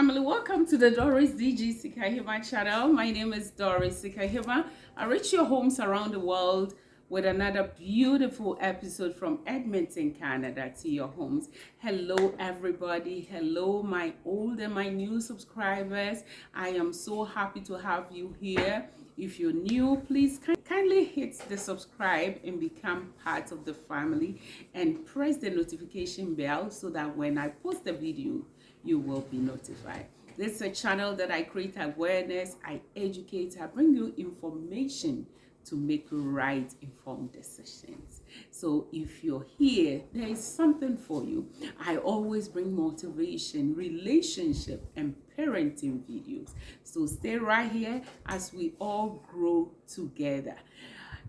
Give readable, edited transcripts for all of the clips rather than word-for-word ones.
family, welcome to the Doris-DG Sikahima channel. My name is Doris Sikahima. I reach your homes around the world with another beautiful episode from Edmonton, Canada to your homes. Hello everybody. Hello my old and my new subscribers. I am so happy to have you here. If you're new, please kindly hit the subscribe and become part of the family and press the notification bell so that when I post a video, you will be notified. This is a channel that I create awareness, I educate, I bring you information to make right informed decisions. So if you're here, there is something for you. I always bring motivation, relationship, and parenting videos. So stay right here as we all grow together.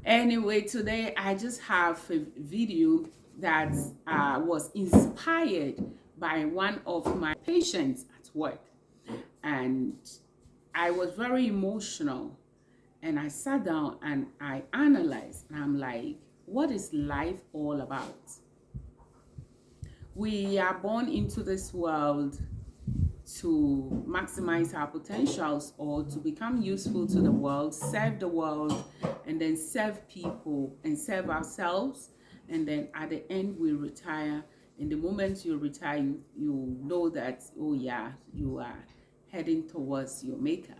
Anyway, today I just have a video that was inspired by one of my patients at work, and I was very emotional, and I sat down and I analyzed, and I'm like, what is life all about? We are born into this world to maximize our potentials or to become useful to the world, serve the world, and then serve people and serve ourselves, and then at the end we retire. In the moment you retire, you know that, oh yeah, you are heading towards your maker.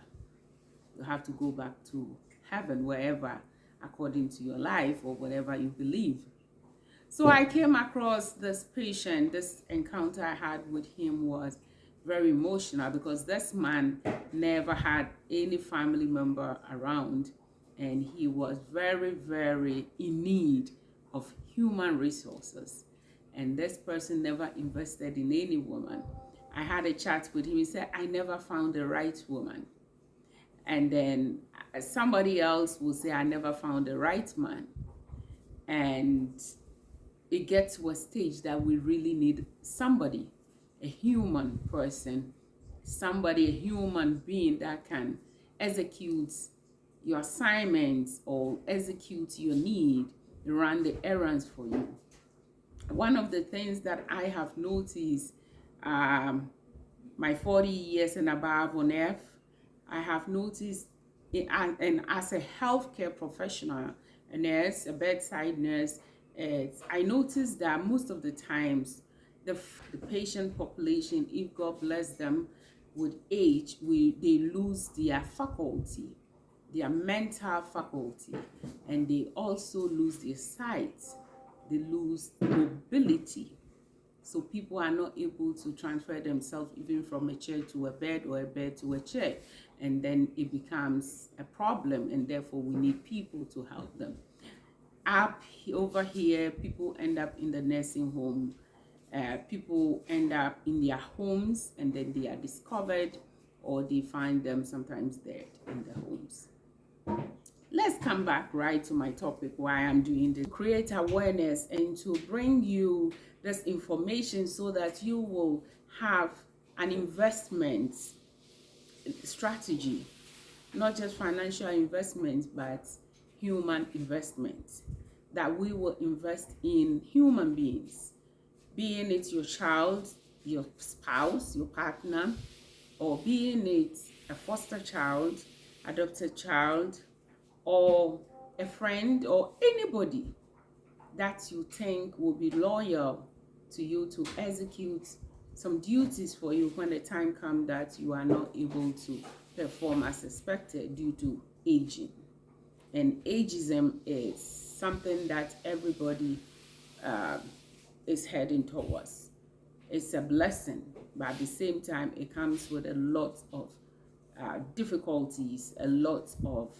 You have to go back to heaven, wherever, according to your life or whatever you believe. So I came across this patient. This encounter I had with him was very emotional because this man never had any family member around, and he was very, very in need of human resources. And this person never invested in any woman. I had a chat with him. He said, I never found the right woman. And then somebody else will say, I never found the right man. And it gets to a stage that we really need somebody, a human person, somebody, a human being that can execute your assignments or execute your need, run the errands for you. One of the things that I have noticed, my 40 years and above on earth, I have noticed, and as a healthcare professional, a nurse, a bedside nurse, I noticed that most of the times, the patient population, if God bless them with age, they lose their faculty, their mental faculty, and they also lose their sight. They lose mobility. So people are not able to transfer themselves even from a chair to a bed or a bed to a chair. And then it becomes a problem, and therefore we need people to help them. Over here, people end up in the nursing home. People end up in their homes, and then they are discovered, or they find them sometimes dead in the homes. Let's come back right to my topic, why I'm doing this. Create awareness and to bring you this information so that you will have an investment strategy, not just financial investments, but human investments, that we will invest in human beings, being it your child, your spouse, your partner, or being it a foster child, adopted child, or a friend, or anybody that you think will be loyal to you to execute some duties for you when the time comes that you are not able to perform as expected due to aging. And ageism is something that everybody is heading towards. It's a blessing, but at the same time, it comes with a lot of difficulties, a lot of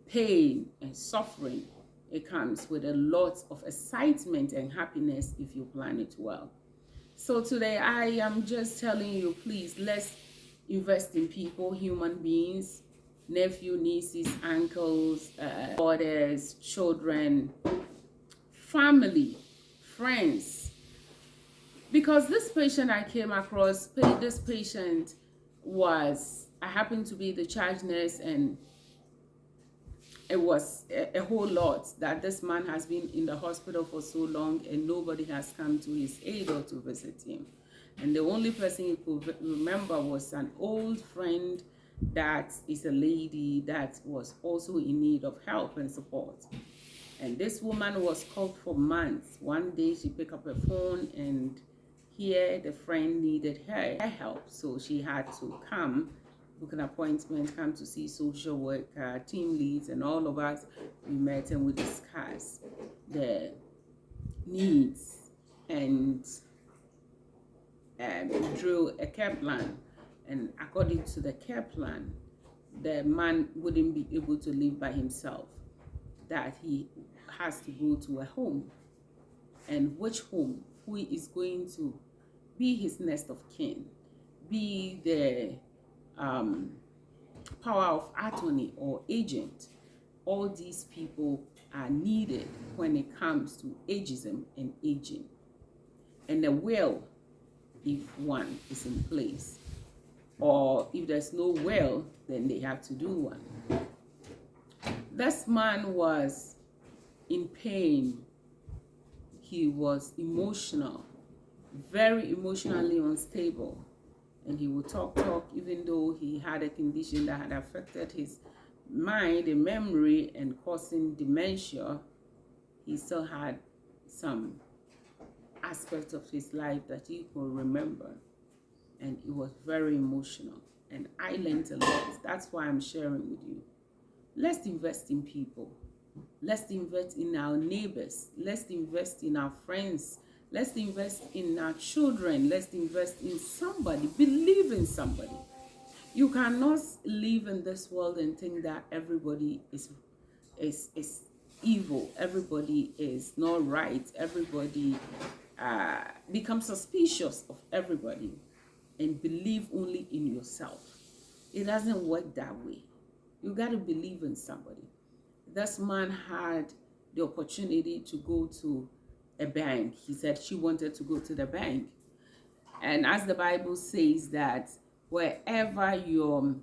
pain and suffering. It comes with a lot of excitement and happiness if you plan it well. So today I am just telling you, please, let's invest in people, human beings, nephew, nieces, uncles, daughters, children, family, friends. Because this patient I came across, this patient I happened to be the charge nurse, and it was a whole lot that this man has been in the hospital for so long and nobody has come to his aid or to visit him. And the only person he could remember was an old friend that is a lady that was also in need of help and support. And this woman was called for months. One day she picked up her phone and here the friend needed her help. So she had to come, book an appointment, come to see social worker, team leads, and all of us. We met and we discussed the needs and drew a care plan. And according to the care plan, the man wouldn't be able to live by himself, that he has to go to a home. And which home? Who is going to be his next of kin, be the power of attorney or agent. All these people are needed when it comes to ageism and aging. And the will, if one is in place, or if there's no will, then they have to do one. This man was in pain. He was emotional, very emotionally unstable, and he would talk, even though he had a condition that had affected his mind and memory and causing dementia. He still had some aspects of his life that he could remember, and it was very emotional, and I learned a lot. That's why I'm sharing with you. Let's invest in people. Let's invest in our neighbors. Let's invest in our friends. Let's invest in our children. Let's invest in somebody. Believe in somebody. You cannot live in this world and think that everybody is evil. Everybody is not right. Everybody becomes suspicious of everybody and believe only in yourself. It doesn't work that way. You got to believe in somebody. This man had the opportunity to go to a bank. He said she wanted to go to the bank. And as the Bible says that wherever your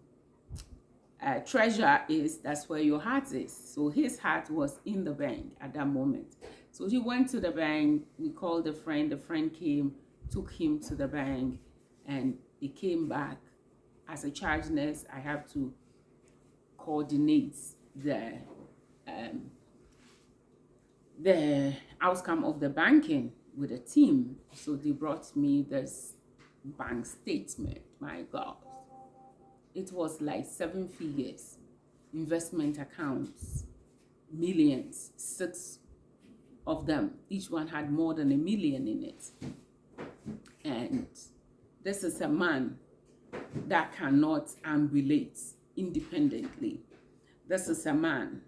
treasure is, that's where your heart is. So his heart was in the bank at that moment. So he went to the bank. We called a friend. The friend came, took him to the bank, and he came back. As a charge nurse, I have to coordinate the outcome of the banking with a team. So they brought me this bank statement. My God, it was like 7 figures, investment accounts, millions, 6 of them. Each one had more than $1 million in it. And this is a man that cannot ambulate independently. This is a man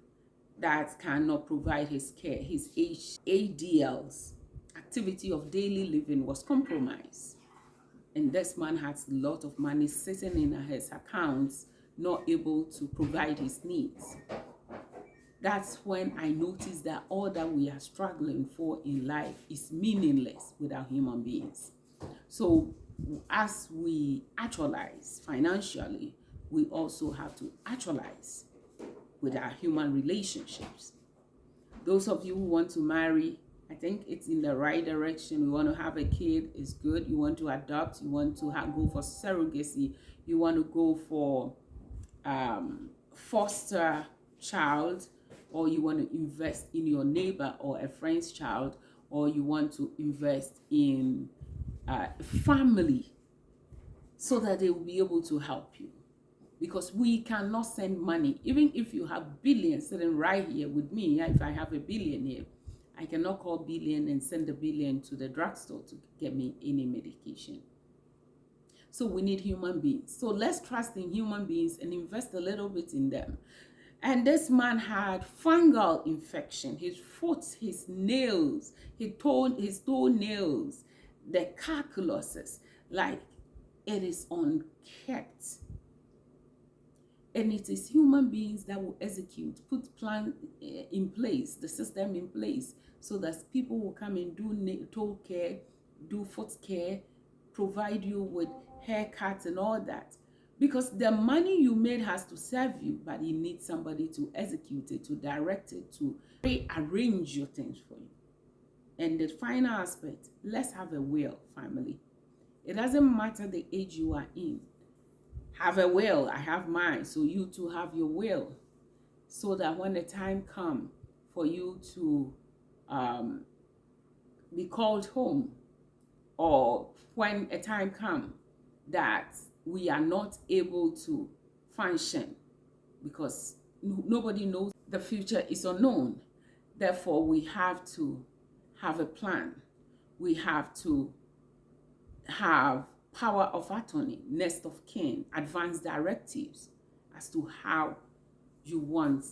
that cannot provide his care. His ADL's activity of daily living was compromised. And this man has a lot of money sitting in his accounts, not able to provide his needs. That's when I noticed that all that we are struggling for in life is meaningless without human beings. So as we actualize financially, we also have to actualize with our human relationships. Those of you who want to marry, I think it's in the right direction. You want to have a kid, it's good. You want to adopt, you want to go for surrogacy, you want to go for foster child, or you want to invest in your neighbor or a friend's child, or you want to invest in family so that they will be able to help you. Because we cannot send money, even if you have billions sitting right here with me. If I have $1 billion here, I cannot call billion and send $1 billion to the drugstore to get me any medication. So we need human beings. So let's trust in human beings and invest a little bit in them. And this man had fungal infection. His foot, his nails, his toenails, the calluses, like it is unkept. And it is human beings that will execute, put plan in place, the system in place, so that people will come and do toe care, do foot care, provide you with haircuts and all that. Because the money you made has to serve you, but you need somebody to execute it, to direct it, to rearrange your things for you. And the final aspect, let's have a will, family. It doesn't matter the age you are in. Have a will, I have mine, so you too have your will. So that when the time comes for you to be called home, or when a time comes that we are not able to function, because nobody knows, the future is unknown. Therefore, we have to have a plan. We have to have power of attorney, next of kin, advance directives as to how you want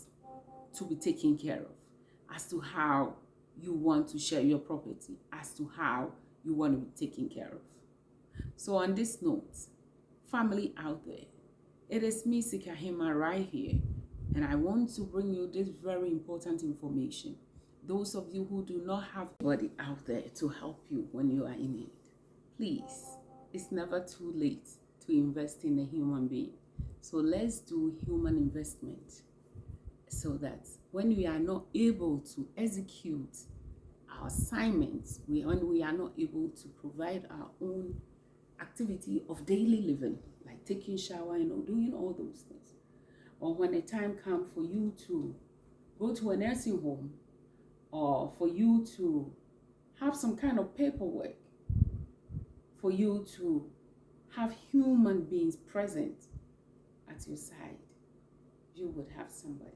to be taken care of, as to how you want to share your property, as to how you want to be taken care of. So on this note, family out there, it is me, Sikahima, right here, and I want to bring you this very important information. Those of you who do not have anybody out there to help you when you are in need, please, it's never too late to invest in a human being. So let's do human investment, so that when we are not able to execute our assignments, when we are not able to provide our own activity of daily living, like taking shower, doing all those things, or when the time comes for you to go to a nursing home, or for you to have some kind of paperwork, for you to have human beings present at your side, you would have somebody.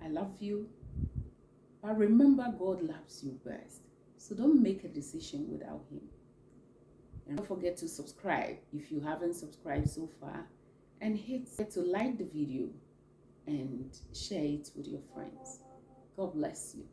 I love you, but remember, God loves you best. So don't make a decision without Him. And don't forget to subscribe if you haven't subscribed so far, and hit to like the video and share it with your friends. God bless you.